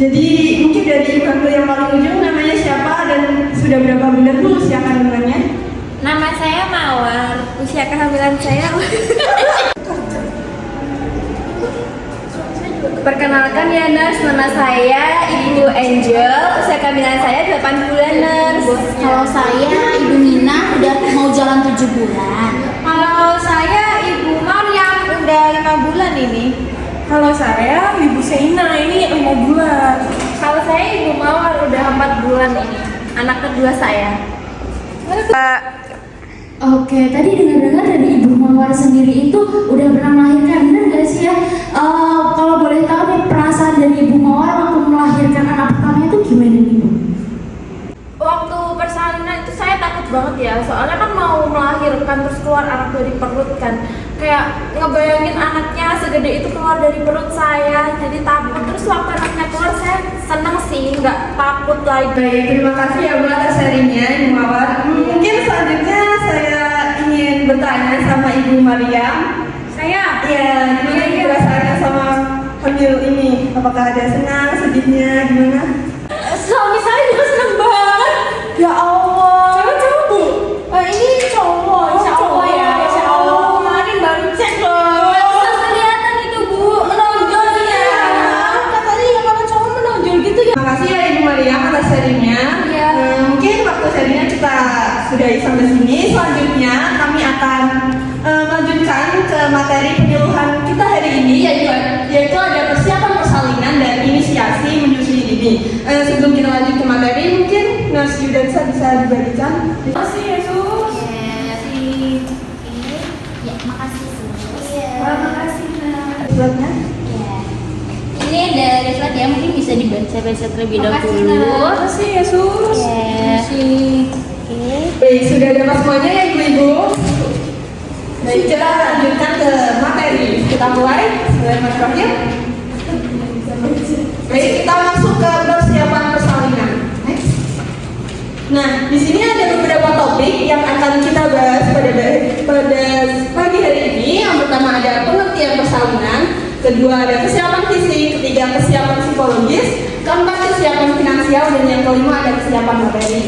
Jadi mungkin dari ibu hamil yang paling ujung namanya siapa dan sudah berapa bulan Bu usia kandungannya? Nama saya Mawar, usia kehamilan saya. Perkenalkan ya nurse, nama saya Ibu Angel, usia kehamilan saya 8 bulan nurse. Kalau saya Ibu Nina udah mau jalan 7 bulan. Kalau saya Ibu Maryam udah 5 bulan ini. Kalau saya Ibu Seina ini 5 bulan. Kalau saya Ibu Mawar udah 4 bulan ini, anak kedua saya. Oke, tadi dengar-dengar dari Ibu Mawar sendiri itu udah pernah melahirkan, benar gak sih ya? Kalau boleh tahu nih perasaan dari Ibu Mawar waktu melahirkan anak pertama itu gimana nih Bu? Waktu persalinan itu saya takut banget ya, soalnya kan mau melahirkan terus keluar anak dari perut kan. Kayak ngebayangin anaknya segede itu keluar dari perut saya, jadi takut. Terus waktu anaknya keluar saya seneng sih, nggak takut lagi. Baik, terima kasih ya Bu atas sharingnya Ibu Mawar. Mungkin selanjutnya saya ingin bertanya sama Ibu Maryam. Saya Gimana perasaannya sama hamil ini? Apakah ada senang, sedihnya, gimana? suami saya juga seneng banget. Ya Allah. Cewek-cewek Bu? Ini cowok, insya Allah ya. Insya Allah. Kemarin baru cek loh. Terus kelihatan itu Bu, menonjol ya. Katanya ya kalau cowok menonjol gitu ya. Terima kasih ya Ibu Maryam atas sharingnya. Iya. Mungkin waktu sharingnya kita sudahi sampai sini. Selanjutnya kami akan melanjutkan ke materi penyuluhan kita hari ini, yaitu ada persiapan persalinan dan inisiasi menyusui ini. Sebelum kita lanjut ke materi, mungkin Nurse Yudansa bisa dibagikan. Terima kasih Yesus. Ya, makasih Sus. Makasih. Buatnya. Ini ada refleks ya, mungkin bisa dibaca-baca terlebih dahulu. Terima kasih Yesus. Oke. Baik, sudah dapat semuanya ya Ibu-Ibu? Baik, kita lanjutkan ke materi. Kita mulai. Mas Rohir. Baik, kita masuk ke persiapan persalinan. Next. Nah, di sini ada beberapa topik yang akan kita bahas pada pagi hari ini. Yang pertama ada pengertian persalinan, kedua ada kesiapan fisik, ketiga kesiapan psikologis, keempat kesiapan finansial, dan yang kelima ada kesiapan materi.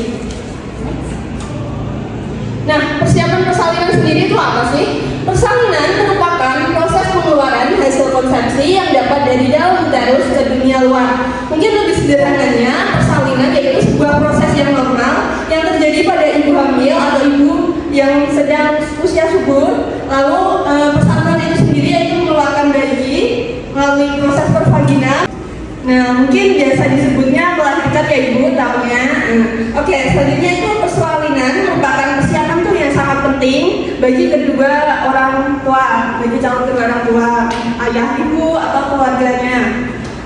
Nah, persiapan persalinan sendiri itu apa sih? Persalinan merupakan proses pengeluaran hasil konsepsi yang dapat dari dalam uterus ke dunia luar. Mungkin lebih sederhananya, persalinan yaitu sebuah proses yang normal yang terjadi pada ibu hamil atau ibu yang sedang usia subur. Lalu persalinan itu sendiri yaitu mengeluarkan bayi melalui proses pervaginal. Nah, mungkin biasa disebutnya melahirkan ya Ibu, tahunya. Oke, selanjutnya itu persalinan merupakan persiapan tuh yang sangat penting bagi kedua orang tua, bagi calon kedua orang tua, ayah ibu atau keluarganya.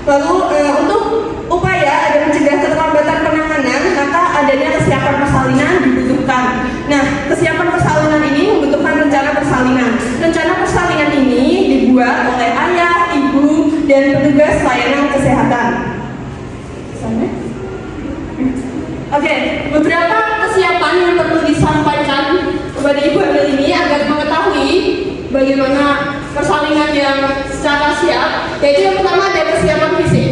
Lalu untuk upaya agar mencegah keterlambatan penanganan, maka adanya kesiapan persalinan dibutuhkan. Nah, kesiapan persalinan ini membutuhkan rencana persalinan. Rencana persalinan ini dibuat oleh ayah, ibu, dan petugas layanan kesehatan. Oke, beberapa kesiapan yang perlu disampaikan kepada ibu hamil ini agar mengetahui bagaimana persalinan yang secara siap, yaitu yang pertama ada persiapan fisik.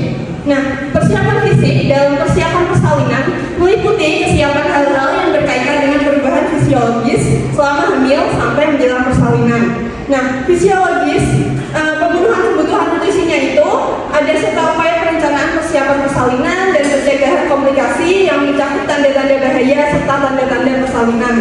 Nah, persiapan fisik dalam persiapan persalinan meliputi kesiapan hal-hal yang berkaitan dengan perubahan fisiologis selama hamil sampai menjelang persalinan. Nah, fisiologis, pemenuhan kebutuhan nutrisinya itu ada serta upaya perencanaan persiapan persalinan dan pencegahan komplikasi yang mencakup tanda-tanda bahaya serta tanda-tanda persalinan.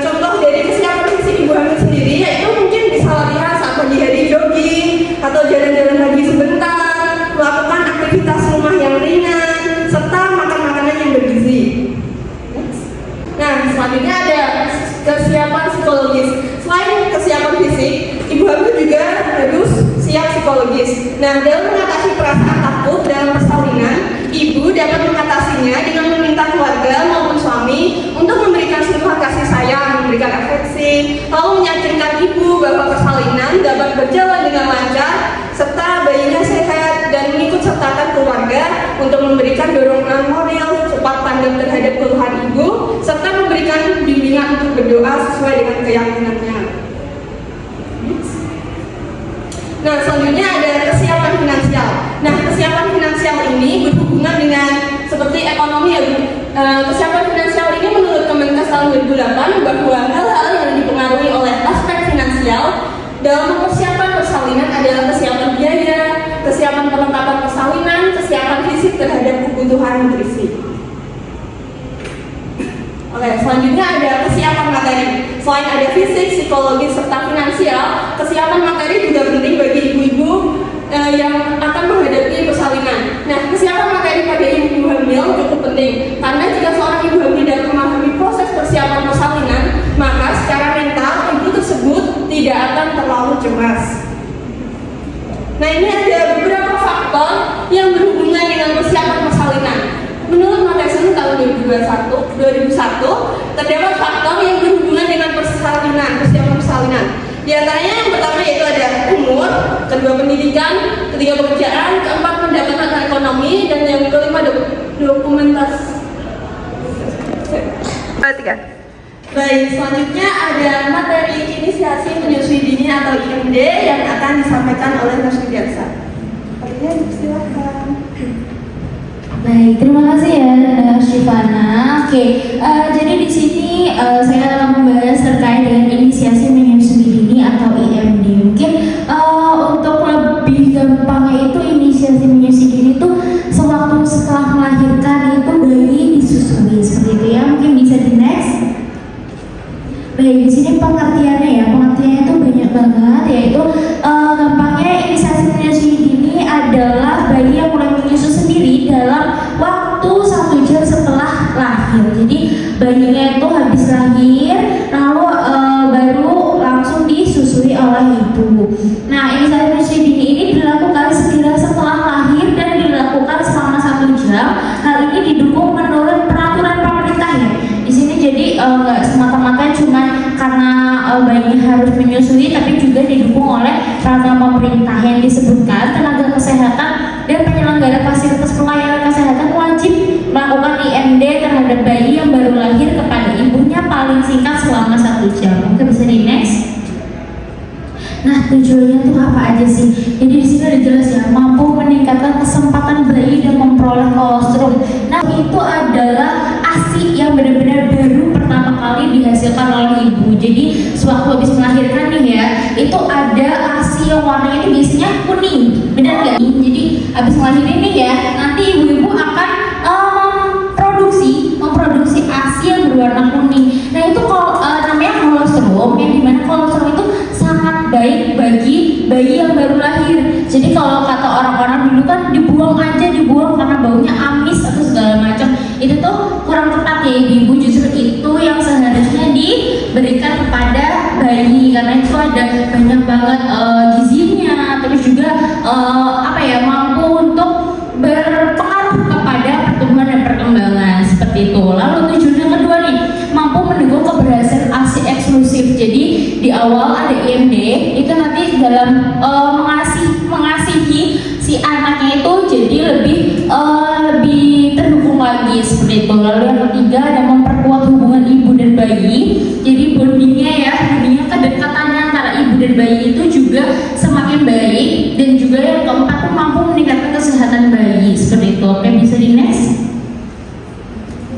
Contoh dari kesiapan fisik ibu hamil sendiri yaitu mungkin bisa latihan saat pagi hari jogging atau jalan-jalan pagi sebentar, melakukan aktivitas rumah yang ringan, serta makan makanan yang bergizi. Nah, selanjutnya ada kesiapan psikologis. Selain kesiapan fisik, ibu hamil juga harus siap psikologis. Nah, dalam mengatasi perasaan takut dalam persalinan, ibu dapat mengatasinya dengan meminta keluarga maupun suami untuk memberikan sentuhan kasih sayang, memberikan afeksi, lalu meyakinkan ibu bahwa persalinan dapat berjalan dengan lancar, serta bayinya sehat dan mengikut sertakan keluarga untuk memberikan dorongan moral, cepat tanggap terhadap keluhan ibu, serta memberikan bimbingan untuk berdoa sesuai dengan keyakinannya. Nah, selanjutnya ada kesiapan finansial. Nah, kesiapan finansial ini Kesiapan finansial ini menurut Kemenkes tahun 2008 bahwa hal-hal yang dipengaruhi oleh aspek finansial dalam mempersiapkan persalinan adalah kesiapan biaya, kesiapan perlengkapan persalinan, kesiapan fisik terhadap kebutuhan nutrisi. Oke, selanjutnya ada kesiapan materi. Selain ada fisik, psikologis, serta finansial, kesiapan materi juga penting bagi ibu-ibu yang akan menghadapi persalinan. Nah, kesiapan materi pada ibu hamil cukup penting karena jika seorang ibu hamil dapat memahami proses persiapan persalinan, maka secara mental ibu tersebut tidak akan terlalu cemas. Nah, ini ada beberapa faktor yang berhubungan dengan persiapan persalinan. Menurut Matheson tahun 2001, terdapat faktor yang berhubungan dengan persalinan, persiapan persalinan. Di antaranya yang pertama yaitu ada umur, kedua pendidikan, ketiga pekerjaan, keempat pendapatan ekonomi, dan yang kelima dokumentasi. Baik, selanjutnya ada materi inisiasi menyusui dini atau IMD yang akan disampaikan oleh Nurse Widiarsa. Silakan. Baik, terima kasih ya Shivana. Oke, jadi di sini saya akan membahas terkait dengan inisiasi menyusui dini atau IMD. Mungkin untuk lebih gampangnya itu inisiasi menyusui dini itu sewaktu setelah melahirkan itu bayi disusui seperti itu ya. Mungkin bisa di next. Baik, di sini pengertiannya ya, pengertiannya itu banyak banget, yaitu gampangnya inisiasi menyusui dini adalah bayi yang mulai menyusu sendiri dalam waktu 1 jam setelah lahir. Jadi bayinya itu habis lahir, lalu baru langsung disusui oleh ibu. Nah, inisiasi menyusui dini ini dilakukan segera setelah lahir dan dilakukan selama 1 jam. Hal ini didukung menurut peraturan pemerintah ya. Di sini jadi nggak semata-mata cuma karena bayi harus menyusui, tapi juga didukung oleh peraturan pemerintah yang disebutkan tenaga kesehatan dan penyelenggara fasilitas pelayanan kesehatan wajib melakukan IMD terhadap bayi yang baru lahir kepada ibunya paling singkat selama 1 jam. Oke, bisa di next. Nah, tujuannya tuh apa aja sih? Jadi di sini ada jelas ya, mampu meningkatkan kesempatan bayi dan memperoleh kolostrum. Nah, itu adalah ASI yang benar-benar baru pertama kali dihasilkan oleh ibu. Jadi sewaktu habis melahirkan nih ya, itu ada ASI yang warnanya itu biasanya kuning, benar nggak? Jadi habis melahirin nih ya, nanti ibu-ibu akan memproduksi ASI yang berwarna kuning. Nah, itu namanya kolostrum, yang dimana kolostrum itu sangat baik bagi bayi yang baru lahir. Jadi kalau kata orang-orang dulu kan dibuang karena baunya amis atau segala macam, itu tuh kurang tepat ya ibu. Justru itu yang seharusnya diberikan kepada bayi karena itu ada banyak banget gizinya, terus juga mampu untuk berpengaruh kepada pertumbuhan dan perkembangan seperti itu. Lalu tujuan yang kedua nih, mampu mendukung keberhasilan ASI eksklusif. Jadi di awal ada IMD itu nanti dalam mengasihi si anaknya itu jadi lebih terdukung lagi seperti itu. Lalu yang ketiga ada memperkuat hubungan ibu dan bayi. Jadi bondingnya kedekatannya antara ibu dan bayi itu juga semakin baik. Dan juga yang keempat tuh mampu meningkatkan kesehatan bayi seperti itu. Oke, bisa di next.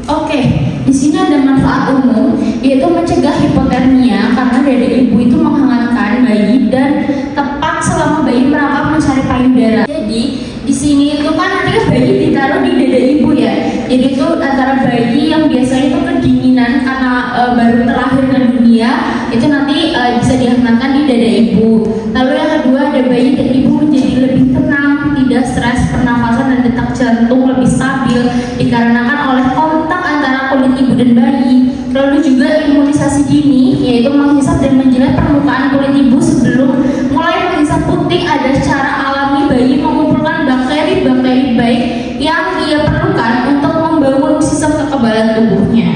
Oke, di sini ada manfaat umum yaitu mencegah hipotermia karena dada ibu itu menghangatkan bayi dan tepat selama bayi merangkak mencari payudara. Jadi di sini itu kan nanti bayi ditaruh di dada ibu ya. Jadi itu antara bayi yang biasanya itu kedinginan karena baru terlahirkan dunia, itu nanti bisa dihangatkan di dada ibu. Lalu yang kedua ada bayi dan ibu menjadi lebih tenang, tidak stres, pernafasan dan detak jantung lebih stabil dikarenakan oleh kontak antara kulit ibu dan bayi. Lalu juga imunisasi dini yaitu menghisap dan menjilat permukaan kulit ibu sebelum mulai menghisap putih. Ada cara alami bayi mengumpulkan bakteri-bakteri baik yang ia perlukan untuk membangun sistem kekebalan tubuhnya.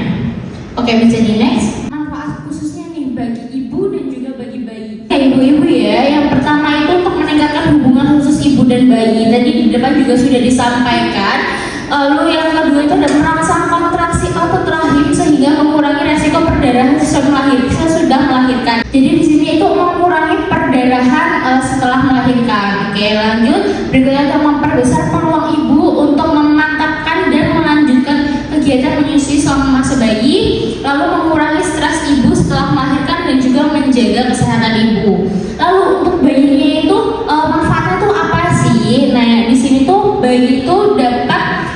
Oke, bisa di next. Manfaat khususnya nih bagi ibu dan juga bagi bayi. Ibu-ibu ya, yang pertama itu untuk meningkatkan hubungan khusus ibu dan bayi. Tadi di depan juga sudah disampaikan. Lalu yang kedua itu ada merangsang kontraksi otot rahim sehingga mengurangi resiko perdarahan sesudah melahirkan. Jadi di sini itu mengurangi perdarahan setelah melahirkan. Oke, lanjut. Berikutnya itu memperbesar peluang ibu untuk memantapkan dan melanjutkan kegiatan menyusui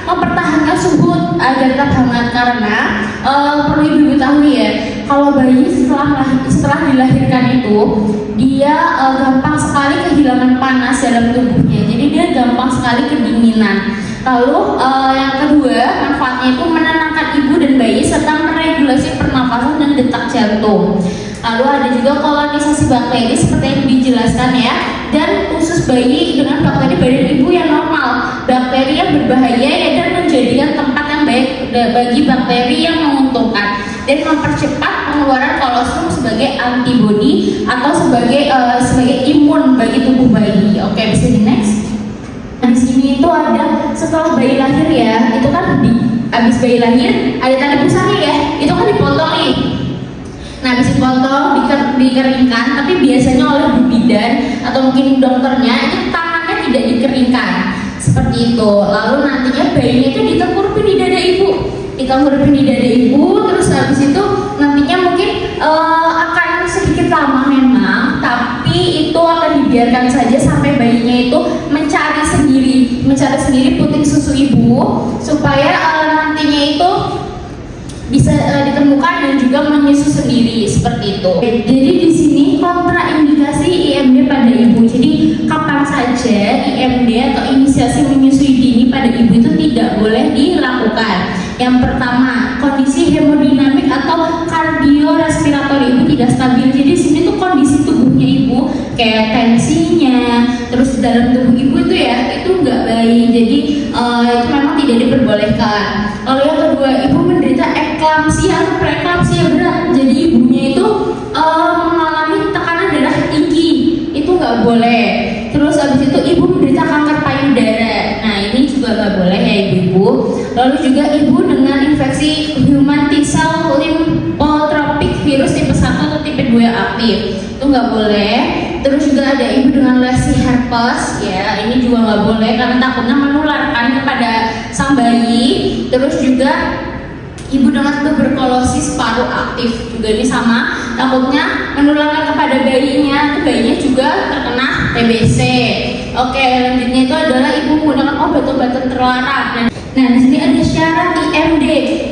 mempertahankan suhu agar tetap hangat karena perlu ibu ketahui ya, kalau bayi setelah dilahirkan itu dia gampang sekali kehilangan panas dalam tubuhnya, jadi dia gampang sekali kedinginan. Lalu yang kedua, manfaatnya itu menenangkan ibu dan bayi serta meregulasi pernapasan dan detak jantung. Lalu ada juga kolonisasi bakteri seperti yang dijelaskan ya, dan usus bayi dengan bakteri badan ibu yang normal, bakteri yang berbahaya ya, dan menjadikan tempat yang baik bagi bakteri yang menguntungkan dan mempercepat pengeluaran kolostrum sebagai antibodi atau sebagai imun bagi tubuh bayi. Oke, bisa di next. Nah, di sini itu ada setelah bayi lahir ya, itu kan habis bayi lahir ada tanda pusarnya ya, itu kan dipotong nih. Nah, habis dipotong dikeringkan, tapi biasanya oleh bu bidan atau mungkin dokternya itu tangannya tidak dikeringkan seperti itu. Lalu nantinya bayinya itu ditengkurupin di dada ibu, terus habis itu nantinya mungkin akan sedikit lama memang, tapi itu akan dibiarkan saja sampai bayinya itu mencari sendiri puting susu ibu supaya nantinya itu bisa ditemukan dan juga menyusu sendiri seperti itu. Jadi di sini kontraindikasi IMD pada ibu. Jadi kapan saja IMD atau inisiasi menyusui dini pada ibu itu tidak boleh dilakukan. Yang pertama, kondisi hemodinamik atau kardiorespiratori ibu tidak stabil. Jadi di sini tuh kondisi tubuhnya ibu kayak tensinya, terus dalam tubuh ibu itu ya itu nggak baik. Jadi itu memang tidak diperbolehkan. Lalu yang kedua, ibu menderita eklamsia atau preeklamsia berat. Jadi ibunya itu mengalami tekanan darah tinggi, itu nggak boleh. Terus habis itu ibu menderita kanker payudara. Nah, ini juga nggak boleh ya ibu-ibu. Lalu juga ibu dengan infeksi human T-cell lymphotrophic virus tipe 1 atau tipe 2 aktif, itu nggak boleh. Terus juga ada ibu dengan lesi herpes ya, ini juga nggak boleh karena takutnya menularkan kepada sang bayi. Terus juga ibu dengan tuberkulosis paru aktif, juga ini sama, takutnya menularkan kepada bayinya, bayinya juga terkena TBC. Oke, lanjutnya itu adalah ibu menggunakan obat-obatan terlarang. Nah, di sini ada syarat IMD.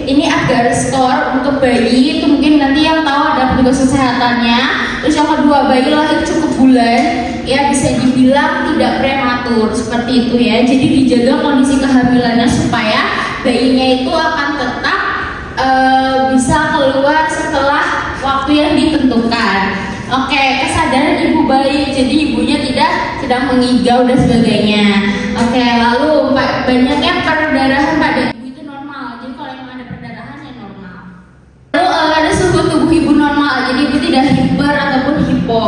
Ini agar skor untuk bayi itu mungkin nanti yang tahu ada petugas kesehatannya. Terus yang kedua, bayi lahir cukup bulan, ya bisa dibilang tidak prematur seperti itu ya. Jadi dijaga kondisi kehamilannya supaya bayinya itu akan tetap bisa keluar setelah waktu yang ditentukan. Oke, kesadaran ibu bayi, jadi ibunya tidak sedang mengigau dan sebagainya. Oke, lalu banyaknya perdarahan pada ibu itu normal. Jadi kalau memang ada perdarahan ya normal. Lalu ada suhu tubuh ibu normal, jadi ibu tidak hiper ataupun hipo.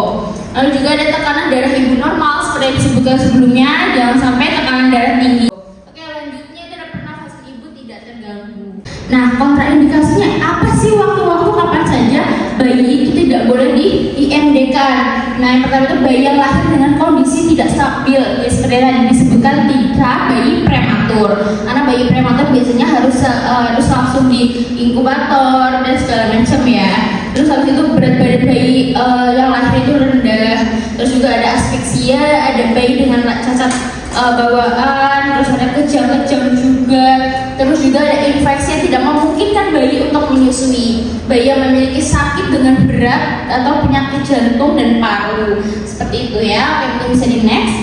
Lalu juga ada tekanan darah ibu normal seperti yang disebutkan sebelumnya, jangan sampai tekanan darah tinggi. Oke, lanjutnya itu ada pernafasan ibu tidak terganggu. Nah, kontraindikasinya apa sih? Waktu-waktu kapan saja bayi itu tidak boleh di IMD-kan. Nah, yang pertama itu bayi yang lahir dengan kondisi tidak stabil, ya seperti tadi disebutkan tidak bayi prematur. Karena bayi prematur biasanya harus langsung di inkubator dan segala macam ya. Terus habis itu berat badan bayi yang lahir itu rendah. Terus juga ada aspeksia, ada bayi dengan cacat bawaan, terus ada kejang-kejang juga. Terus juga ada infeksi yang tidak memungkinkan bayi untuk menyusui, bayi yang memiliki sakit dengan berat atau penyakit jantung dan paru seperti itu ya. Oke, itu bisa di next.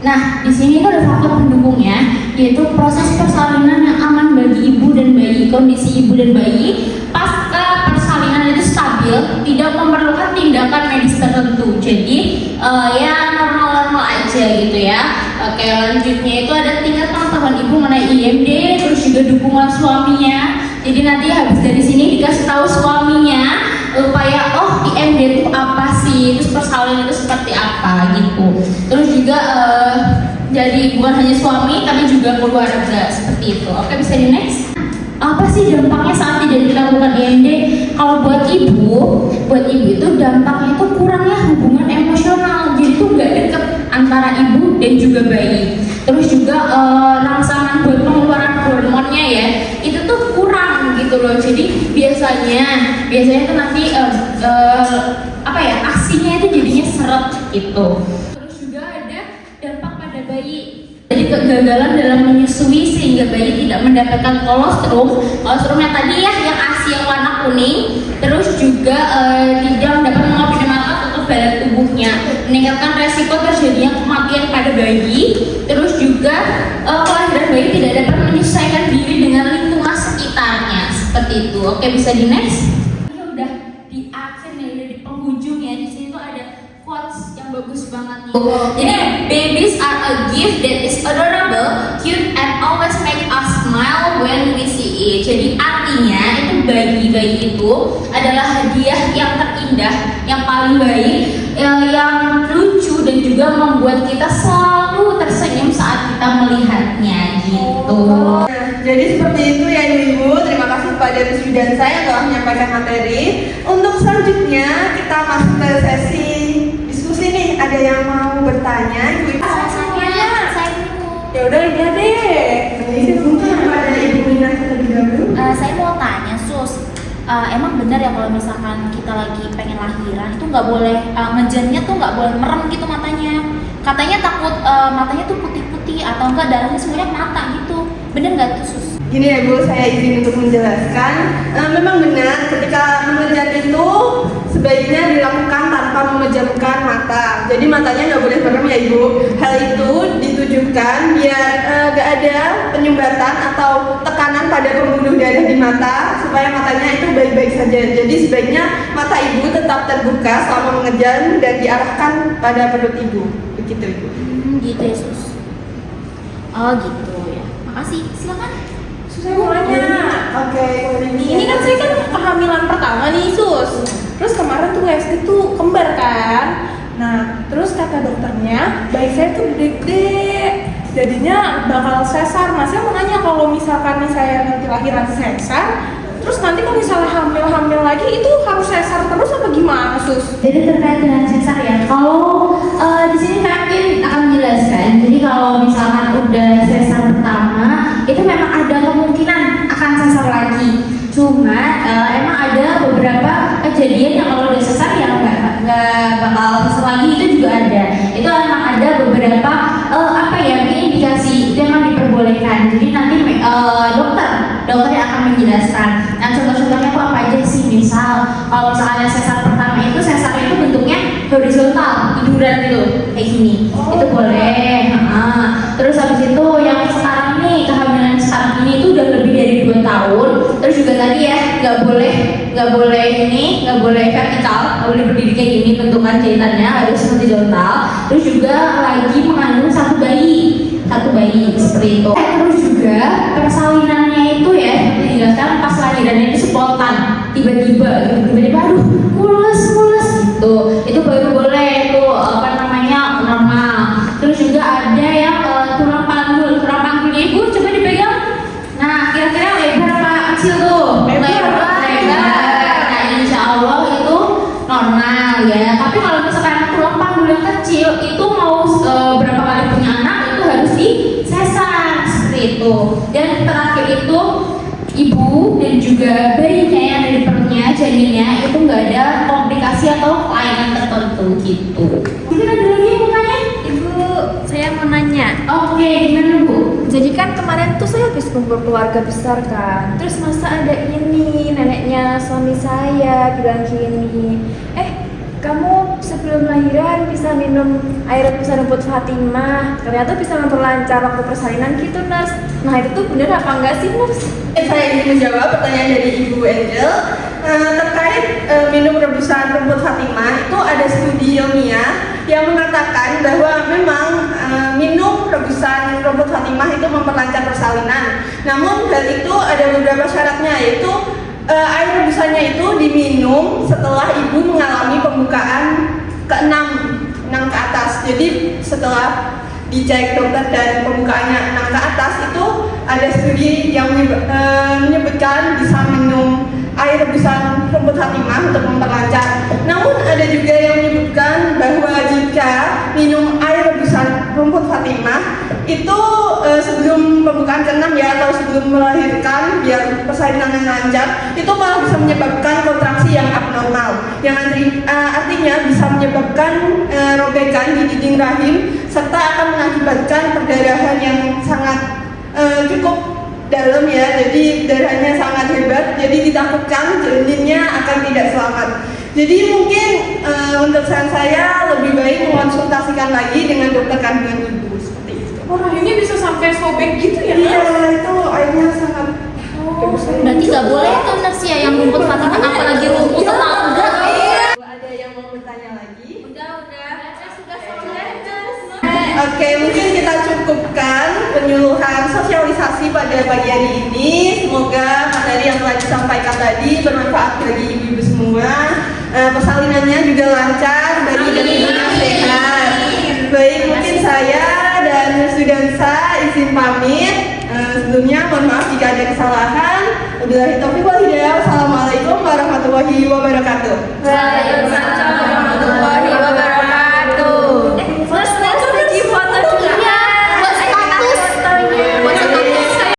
Nah, di sini itu ada faktor pendukungnya, yaitu proses persalinan yang aman bagi ibu dan bayi. Kondisi ibu dan bayi pasca persalinan itu stabil, tidak memerlukan tindakan medis tertentu. Jadi ya normal-normal aja gitu ya. Oke, lanjutnya itu ada tingkat pengetahuan ibu mengenai IMD, terus juga dukungan suaminya. Jadi nanti habis dari sini dikasih tahu suaminya supaya IMD itu apa sih, terus persalinan itu seperti apa gitu. Terus juga jadi bukan hanya suami tapi juga keluarga seperti itu. Oke, bisa di next. Apa sih dampaknya saat tidak dilakukan IMD? Kalau buat ibu itu dampaknya itu kurangnya hubungan emosional. Jadi itu nggak deket antara ibu dan juga bayi. Terus juga rangsangan buat pengeluaran hormonnya ya, itu tuh kurang gitu loh. Jadi biasanya itu nanti aksinya itu jadinya seret gitu. Terus juga ada dampak pada bayi. Jadi kegagalan dalam menyusui sehingga bayi tidak mendapatkan kolostrum. Kolostrumnya tadi ya yang ASI yang warna kuning. Terus juga tidak dapat mengoptimalkan kekebalan tubuhnya, meningkatkan resiko terjadinya kematian pada bayi. Terus juga kelahiran bayi tidak dapat menyesuaikan diri dengan lingkungan sekitarnya. Seperti itu. Oke, bisa di next. Ini udah di akhir nih, udah di penghujung ya. Di sini tuh ada quotes yang bagus banget nih. Jadi, babies are a gift that is adorable, cute, and always make us smile when we see it. Jadi artinya itu bayi-bayi itu adalah hadiah yang terindah, yang paling baik, yang lucu dan juga membuat kita selalu tersenyum saat kita melihatnya gitu. Jadi seperti itu ya Ibu. Terima kasih kepada Rizky saya yang telah menyampaikan materi. Untuk selanjutnya kita masuk ke sesi diskusi nih. Ada yang mau bertanya? Ibu. Ya udah dia deh. Ini mungkin kepada Ibu Nina terlebih dahulu. Saya mau tanya sus, emang benar ya kalau misalkan kita lagi pengen lahiran itu nggak boleh ngejennya tuh nggak boleh merem gitu matanya. Katanya takut matanya tuh putih-putih atau enggak darahnya semuanya ke mata gitu. Bener nggak tuh sus? Gini ya Bu, saya izin untuk menjelaskan. Memang benar ketika mengejar itu sebaiknya dilakukan tanpa memejamkan mata. Jadi matanya nggak boleh merem ya Ibu. Hal itu ditujukan biar nggak ada penyumbatan atau tekanan pada pembuluh darah di mata supaya matanya itu baik-baik saja. Jadi sebaiknya mata Ibu tetap terbuka selama mengejar dan diarahkan pada perut Ibu. Begitu Ibu. Gitu ya sus. Oh gitu ya. Makasih. Silakan. Saya mau nanya. Oke, Ini kan saya kan kehamilan pertama nih sus. Terus kemarin tuh SD tuh kembar kan. Nah terus kata dokternya bayi saya tuh gede-gede. Jadinya bakal sesar. Nah saya mau nanya kalau misalkan nih saya nanti lahiran sesar, terus nanti kalau misalnya hamil lagi itu harus sesar terus apa gimana sus? Jadi terkait dengan sesar ya, kalau di sini Kevin akan menjelaskan. Jadi kalau misalkan udah sesar pertama, itu memang ada kemungkinan akan sesar lagi. Cuma emang ada beberapa kejadian yang kalau udah sesar ya nggak bakal sesar lagi, itu juga ada. Itu emang ada beberapa apa ya, mungkin indikasi itu emang diperbolehkan. Jadi nanti dokter yang akan menjelaskan. Nah contoh-contohnya itu apa aja sih? Misal kalau misalnya sesar pertama itu sesar itu bentuknya horizontal, tiduran gitu kayak gini, itu boleh. Terus habis itu yang sekarang ini kehamilan sekarang ini itu udah lebih dari 2 tahun. Terus juga tadi ya nggak boleh vertikal, nggak boleh berdiri kayak gini, bentukan jahitannya harus horizontal. Terus juga lagi mengandung satu bayi seperti itu. Terus juga persalinannya itu ya seperti dijelaskan pas lahirannya itu spontan, tiba-tiba aduh mulus gitu, itu baru boleh itu normal. Terus juga ada yang tulang panggulnya ibu coba dipegang. Nah kira-kira lebar apa kecil tuh? Lebar. Nah insya Allah itu normal ya. Tapi kalau misalkan tulang panggul yang kecil itu mau berapa kali punya anak itu harus disesar seperti itu. Dan terakhir itu ibu dan juga bayinya yang ada di perutnya, janinnya itu nggak ada komplikasi atau kelainan tertentu gitu. Mungkin ada lagi yang mau tanya? Ibu, saya mau nanya. Oke, gimana Bu? Jadi kan kemarin tuh saya habis kumpul keluarga besar kan. Terus masa ada ini neneknya suami saya bilang gini, kamu sebelum lahiran bisa minum air rebusan rumput Fatimah. Ternyata bisa memperlancar waktu persalinan gitu nurse. Nah itu tuh bener apa enggak sih nurse? Saya ingin menjawab pertanyaan dari Ibu Angel terkait minum rebusan rumput Fatimah. Itu ada studi ilmiah yang mengatakan bahwa memang minum rebusan rumput Fatimah itu memperlancar persalinan. Namun hal itu ada beberapa syaratnya, yaitu air rebusannya itu diminum setelah ibu mengalami pembukaan ke-6 ke atas. Jadi setelah dicek dokter dan pembukaannya 6 ke atas itu ada studi yang menyebutkan bisa minum air rebusan rumput Fatimah untuk memperlancar. Namun ada juga yang menyebutkan bahwa jika minum air rebusan rumput Fatimah itu sebelum pembukaan ke-6 ya, atau sebelum melahirkan biar persalinan yang lancar, itu malah bisa menyebabkan kontraksi yang abnormal, yang artinya bisa menyebabkan robekan di dinding rahim serta akan mengakibatkan perdarahan yang sangat cukup dalam ya, jadi darahnya sangat hebat, jadi ditakutkan janinnya akan tidak selamat. Jadi mungkin untuk saran saya lebih baik mengonsultasikan lagi dengan dokter kandungan ibu seperti itu. Oh, rahimnya bisa sampai sobek gitu ya? Iya, itu airnya sangat. Berarti nggak boleh kan nurse ya yang rumput Fatima, apalagi rumput tetangga. Ada yang mau bertanya lagi? Udah. Saya sudah Oke, mungkin kita cukupkan penyuluhan sosialisasi pada pagi hari ini. Semoga materi yang telah disampaikan tadi bermanfaat bagi ibu-ibu semua. Persalinannya juga lancar, bayi dan ibunya sehat. Baik, mungkin saya dan Sudansa izin pamit. Sebelumnya mohon maaf jika ada kesalahan. Wabillahi taufiq wal hidayah. Wassalamualaikum warahmatullahi wabarakatuh.